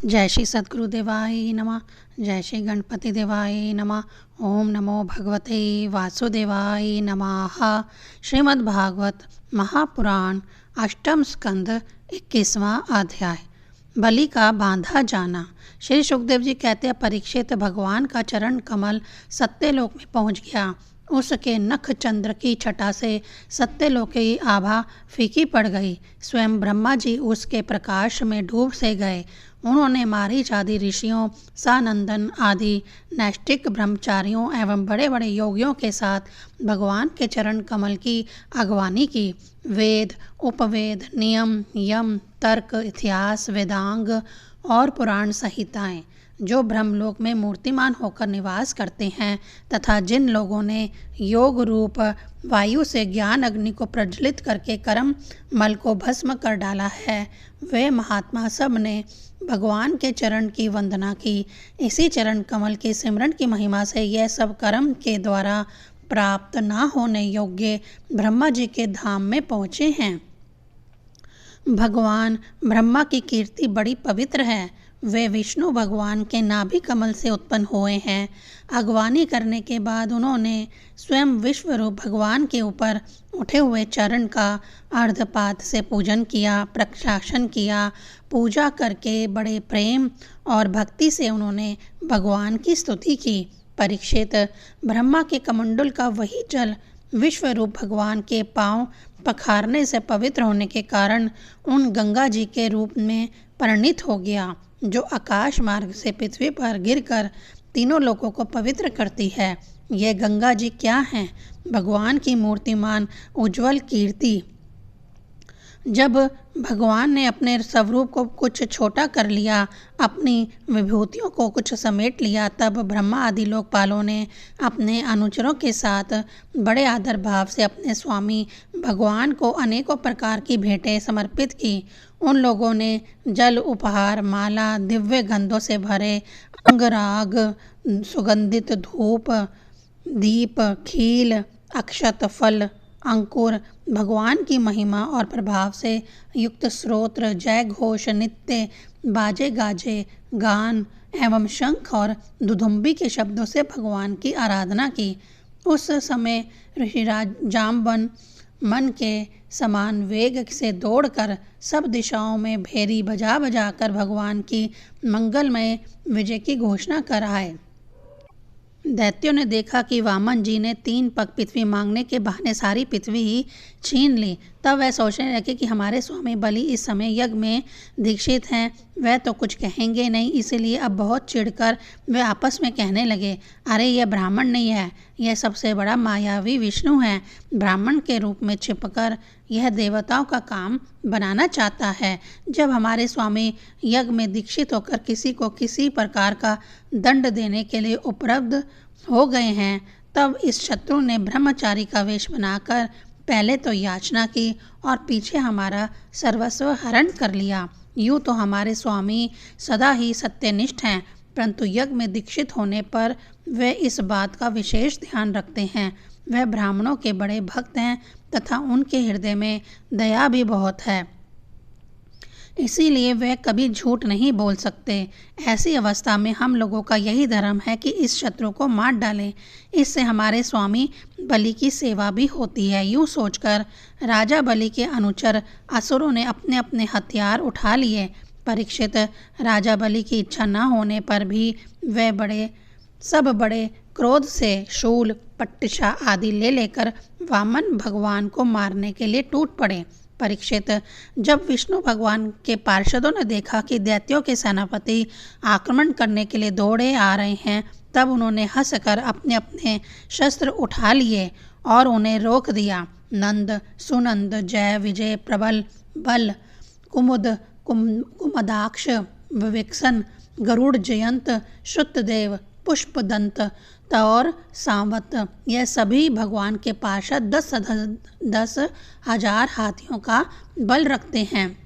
जय श्री सद्गुरु देवाय नमः। जय श्री गणपति देवाय नमः। ओम नमो भगवते वासुदेवाय नमः। श्रीमद् भागवत महापुराण अष्टम स्कंद 21वां अध्याय बलि का बांधा जाना। श्री सुखदेव जी कहते हैं, परीक्षित, भगवान का चरण कमल सत्यलोक में पहुंच गया। उसके नख चंद्र की छटा से सत्यलोक की आभा फीकी पड़ गई। स्वयं ब्रह्मा जी उसके प्रकाश में डूब से गए। उन्होंने मारीच आदि ऋषियों, सानंदन आदि नैष्टिक ब्रह्मचारियों एवं बड़े बड़े योगियों के साथ भगवान के चरण कमल की अगवानी की। वेद, उपवेद, नियम, यम, तर्क, इतिहास, वेदांग और पुराण संहिताएं जो ब्रह्मलोक में मूर्तिमान होकर निवास करते हैं तथा जिन लोगों ने योग रूप वायु से ज्ञान अग्नि को प्रज्वलित करके कर्म मल को भस्म कर डाला है, वे महात्मा सब ने भगवान के चरण की वंदना की। इसी चरण कमल के सिमरन की महिमा से यह सब कर्म के द्वारा प्राप्त ना होने योग्य ब्रह्मा जी के धाम में पहुँचे हैं। भगवान ब्रह्मा की कीर्ति बड़ी पवित्र है। वे विष्णु भगवान के नाभि कमल से उत्पन्न हुए हैं। अगवानी करने के बाद उन्होंने स्वयं विश्वरूप भगवान के ऊपर उठे हुए चरण का अर्धपाद से पूजन किया, प्रक्षालन किया। पूजा करके बड़े प्रेम और भक्ति से उन्होंने भगवान की स्तुति की। परीक्षित, ब्रह्मा के कमंडल का वही जल विश्वरूप भगवान के पांव पखारने से पवित्र होने के कारण उन गंगा जी के रूप में परिणित हो गया, जो आकाश मार्ग से पृथ्वी पर गिरकर तीनों लोकों को पवित्र करती है। ये गंगा जी क्या हैं? भगवान की मूर्तिमान उज्जवल कीर्ति। जब भगवान ने अपने स्वरूप को कुछ छोटा कर लिया, अपनी विभूतियों को कुछ समेट लिया, तब ब्रह्मा आदि लोकपालों ने अपने अनुचरों के साथ बड़े आदर भाव से अपने स्वामी भगवान को अनेकों प्रकार की भेंटें समर्पित की। उन लोगों ने जल, उपहार, माला, दिव्य गंधों से भरे अंगराग, सुगंधित धूप, दीप, खील, अक्षत, फल, अंकुर, भगवान की महिमा और प्रभाव से युक्त स्तोत्र, जय घोष, नित्य बाजे गाजे, गान एवं शंख और दुदुम्बी के शब्दों से भगवान की आराधना की। उस समय ऋषिराज जाम्बन मन के समान वेग से दौड़कर सब दिशाओं में भेरी बजा बजा कर भगवान की मंगलमय विजय की घोषणा कर आए। दैत्यों ने देखा कि वामन जी ने 3 पग पृथ्वी मांगने के बहाने सारी पृथ्वी ही छीन ली। तब वह सोचने लगे कि हमारे स्वामी बलि इस समय यज्ञ में दीक्षित हैं, वह तो कुछ कहेंगे नहीं। इसलिए अब बहुत चिढ़कर वे आपस में कहने लगे, अरे यह ब्राह्मण नहीं है, यह सबसे बड़ा मायावी विष्णु है। ब्राह्मण के रूप में छिपकर यह देवताओं का काम बनाना चाहता है। जब हमारे स्वामी यज्ञ में दीक्षित होकर किसी को किसी प्रकार का दंड देने के लिए उपलब्ध हो गए हैं, तब इस शत्रु ने ब्रह्मचारी का वेश बनाकर पहले तो याचना की और पीछे हमारा सर्वस्व हरण कर लिया। यूँ तो हमारे स्वामी सदा ही सत्यनिष्ठ हैं, परंतु यज्ञ में दीक्षित होने पर वे इस बात का विशेष ध्यान रखते हैं। वह ब्राह्मणों के बड़े भक्त हैं तथा उनके हृदय में दया भी बहुत है, इसीलिए वे कभी झूठ नहीं बोल सकते। ऐसी अवस्था में हम लोगों का यही धर्म है कि इस शत्रु को मार डालें। इससे हमारे स्वामी बलि की सेवा भी होती है। यूँ सोचकर राजा बलि के अनुचर असुरों ने अपने अपने हथियार उठा लिए। परीक्षित, राजा बलि की इच्छा न होने पर भी वे बड़े क्रोध से शूल, पट्टिशा आदि ले लेकर वामन भगवान को मारने के लिए टूट पड़े। परीक्षित, जब विष्णु भगवान के पार्षदों ने देखा कि दैत्यों के सेनापति आक्रमण करने के लिए दौड़े आ रहे हैं, तब उन्होंने हंसकर अपने अपने शस्त्र उठा लिए और उन्हें रोक दिया। नंद, सुनंद, जय, विजय, प्रबल, बल, कुमुद, कुमदाक्ष, विवेक्षण, गरुड़ जयंत, श्रुतदेव, पुष्पदंत और सांवत, यह सभी भगवान के पार्षद 10,000 हाथियों का बल रखते हैं।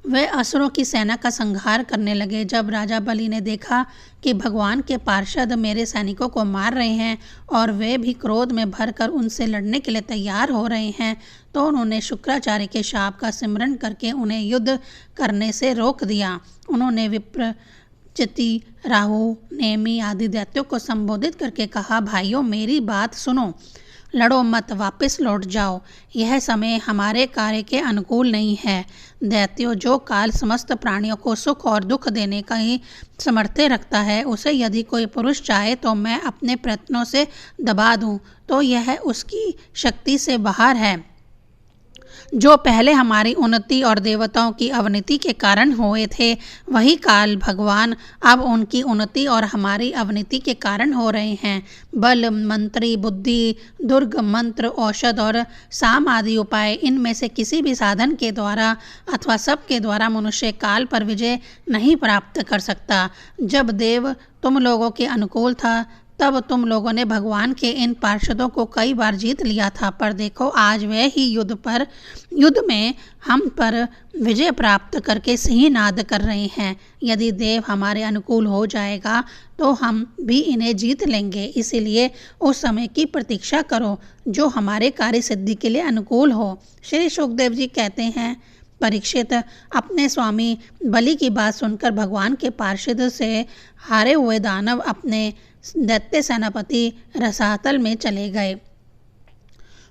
वे असुरों की सेना का संहार करने लगे। जब राजा बलि ने देखा कि भगवान के पार्षद मेरे सैनिकों को मार रहे हैं और वे भी क्रोध में भरकर उनसे लड़ने के लिए तैयार हो रहे हैं, तो उन्होंने शुक्राचार्य के शाप का स्मरण करके उन्हें युद्ध करने से रोक दिया। उन्होंने विप्र, चिति, राहु, नेमि आदि दैत्यों को संबोधित करके कहा, भाइयों मेरी बात सुनो, लड़ो मत, वापस लौट जाओ। यह समय हमारे कार्य के अनुकूल नहीं है। दैत्यों, जो काल समस्त प्राणियों को सुख और दुख देने का ही सामर्थ्य रखता है, उसे यदि कोई पुरुष चाहे तो मैं अपने प्रयत्नों से दबा दूं, तो यह उसकी शक्ति से बाहर है। जो पहले हमारी उन्नति और देवताओं की अवनति के कारण हुए थे, वही काल भगवान अब उनकी उन्नति और हमारी अवनति के कारण हो रहे हैं। बल, मंत्री, बुद्धि, दुर्ग, मंत्र, औषध और साम आदि उपाय, इनमें से किसी भी साधन के द्वारा अथवा सब के द्वारा मनुष्य काल पर विजय नहीं प्राप्त कर सकता। जब देव तुम लोगों के अनुकूल था, तब तुम लोगों ने भगवान के इन पार्षदों को कई बार जीत लिया था, पर देखो आज वे ही युद्ध में हम पर विजय प्राप्त करके सिंहनाद कर रहे हैं। यदि देव हमारे अनुकूल हो जाएगा तो हम भी इन्हें जीत लेंगे। इसीलिए उस समय की प्रतीक्षा करो जो हमारे कार्य सिद्धि के लिए अनुकूल हो। श्री सुखदेव जी कहते हैं, परीक्षित, अपने स्वामी बलि की बात सुनकर भगवान के पार्षद से हारे हुए दानव अपने दैत्य सेनापति रसातल में चले गए।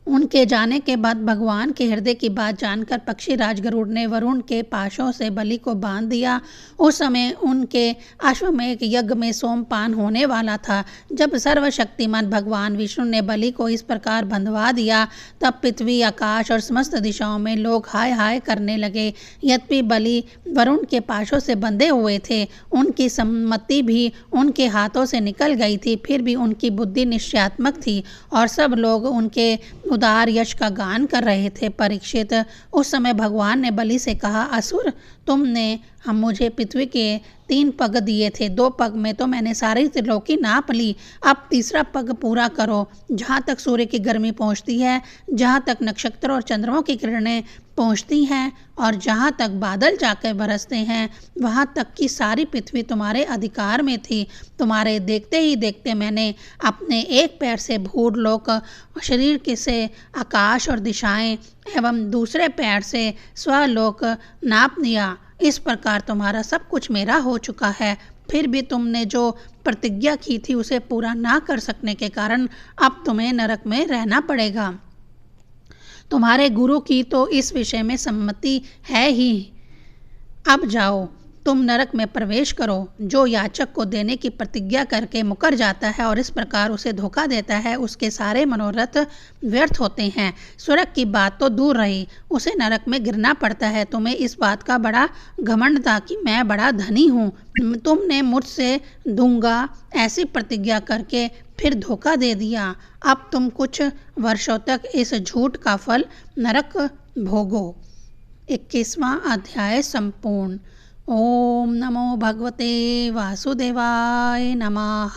उनके जाने के बाद भगवान के हृदय की बात जानकर पक्षीराज गरुड़ ने वरुण के पाशों से बलि को बांध दिया। उस समय उनके अश्वमेध यज्ञ में सोमपान होने वाला था। जब सर्वशक्तिमान भगवान विष्णु ने बलि को इस प्रकार बंधवा दिया, तब पृथ्वी, आकाश और समस्त दिशाओं में लोग हाय हाय करने लगे। यद्यपि बलि वरुण के पाशों से बंधे हुए थे, उनकी सम्मति भी उनके हाथों से निकल गई थी, फिर भी उनकी बुद्धि निश्चयात्मक थी और सब लोग उनके उदार यश का गान कर रहे थे। परीक्षित, उस समय भगवान ने बलि से कहा, असुर, तुमने मुझे पृथ्वी के 3 पग दिए थे, 2 पग में तो मैंने सारी त्रिलोकी नाप ली, अब तीसरा पग पूरा करो। जहाँ तक सूर्य की गर्मी पहुँचती है, जहाँ तक नक्षत्र और चंद्रमों की किरणें पहुँचती हैं और जहाँ तक बादल जाकर बरसते हैं, वहाँ तक की सारी पृथ्वी तुम्हारे अधिकार में थी। तुम्हारे देखते ही देखते मैंने अपने एक पैर से भूलोक, शरीर के से आकाश और दिशाएं एवं दूसरे पैर से स्वलोक नाप लिया। इस प्रकार तुम्हारा सब कुछ मेरा हो चुका है। फिर भी तुमने जो प्रतिज्ञा की थी उसे पूरा ना कर सकने के कारण अब तुम्हें नरक में रहना पड़ेगा। तुम्हारे गुरु की तो इस विषय में सम्मति है ही। अब जाओ, तुम नरक में प्रवेश करो। जो याचक को देने की प्रतिज्ञा करके मुकर जाता है और इस प्रकार उसे धोखा देता है, उसके सारे मनोरथ व्यर्थ होते हैं। स्वर्ग की बात तो दूर रही, उसे नरक में गिरना पड़ता है। तुम्हें इस बात का बड़ा घमंड था कि मैं बड़ा धनी हूँ। तुमने मुझसे दूंगा ऐसी प्रतिज्ञा करके फिर धोखा दे दिया। अब तुम कुछ वर्षों तक इस झूठ का फल नरक भोगो। 21वां अध्याय संपूर्ण। ओम नमो भगवते वासुदेवाय नमः।